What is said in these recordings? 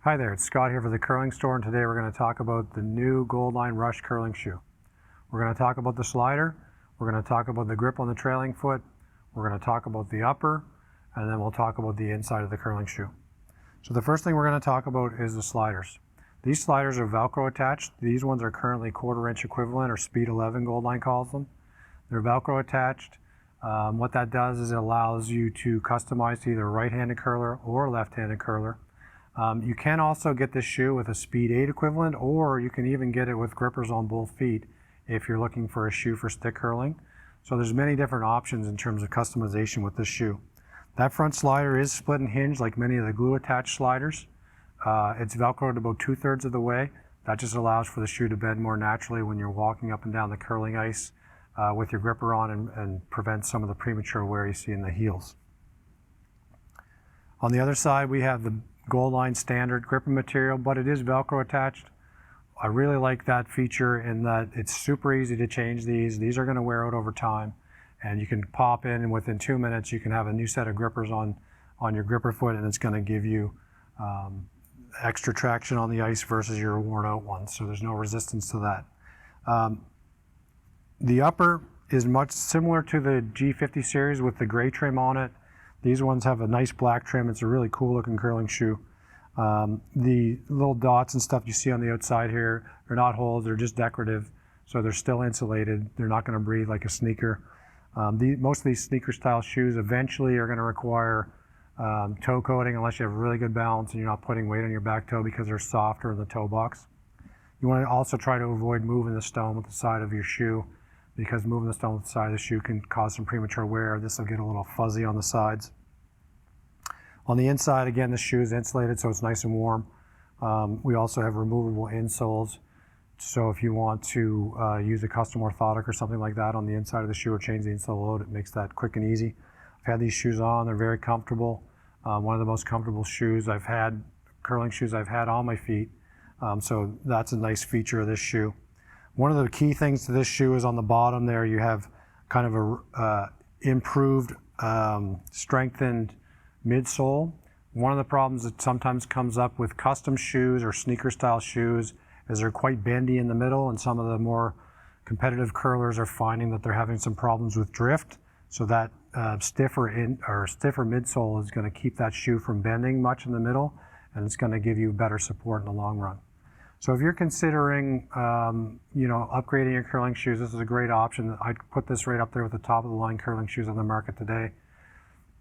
Hi there, it's Scott here for the Curling Store, and today we're going to talk about the new Goldline Rush curling shoe. We're going to talk about the slider, we're going to talk about the grip on the trailing foot, we're going to talk about the upper, and then we'll talk about the inside of the curling shoe. So the first thing we're going to talk about is the sliders. These sliders are Velcro attached. These ones are currently 1/4 inch equivalent, or speed 11 Goldline calls them. They're Velcro attached. What that does is it allows you to customize to either a right-handed curler or a left-handed curler. You can also get this shoe with a speed 8 equivalent, or you can even get it with grippers on both feet if you're looking for a shoe for stick curling. So there's many different options in terms of customization with this shoe. That front slider is split and hinged like many of the glue attached sliders. It's Velcroed about 2/3 of the way. That just allows for the shoe to bend more naturally when you're walking up and down the curling ice with your gripper on, and prevent some of the premature wear you see in the heels. On the other side, we have the Goldline standard gripping material, but it is Velcro attached. I really like that feature in that it's super easy to change these. These are going to wear out over time, and you can pop in, and within 2 minutes you can have a new set of grippers on your gripper foot, and it's going to give you extra traction on the ice versus your worn out ones, so there's no resistance to that. The upper is much similar to the G50 series with the gray trim on it. These ones have a nice black trim. It's a really cool looking curling shoe. The little dots and stuff you see on the outside here are not holes, they're just decorative, so they're still insulated. They're not going to breathe like a sneaker. Most of these sneaker style shoes eventually are going to require toe coating unless you have really good balance and you're not putting weight on your back toe, because they're softer in the toe box. You want to also try to avoid moving the stone with the side of your shoe, because moving the stone with the side of the shoe can cause some premature wear. This will get a little fuzzy on the sides. On the inside, again, the shoe is insulated, so it's nice and warm. We also have removable insoles, so if you want to use a custom orthotic or something like that on the inside of the shoe, or change the insole load, it makes that quick and easy. I've had these shoes on, they're very comfortable. One of the most comfortable shoes I've had, curling shoes I've had on my feet, so that's a nice feature of this shoe. One of the key things to this shoe is on the bottom there, you have kind of a improved, strengthened midsole. One of the problems that sometimes comes up with custom shoes or sneaker style shoes is they're quite bendy in the middle, and some of the more competitive curlers are finding that they're having some problems with drift. So that stiffer midsole is going to keep that shoe from bending much in the middle, and it's going to give you better support in the long run. So if you're considering upgrading your curling shoes, this is a great option. I'd put this right up there with the top of the line curling shoes on the market today.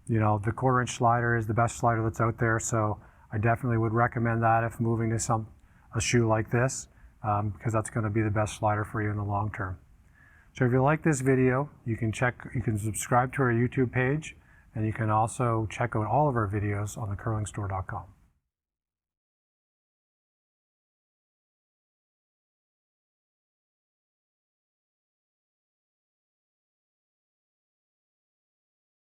You know, the 1/4 inch slider is the best slider that's out there, so I definitely would recommend that if moving to a shoe like this, because that's going to be the best slider for you in the long term. So if you like this video, you can subscribe to our YouTube page, and you can also check out all of our videos on thecurlingstore.com.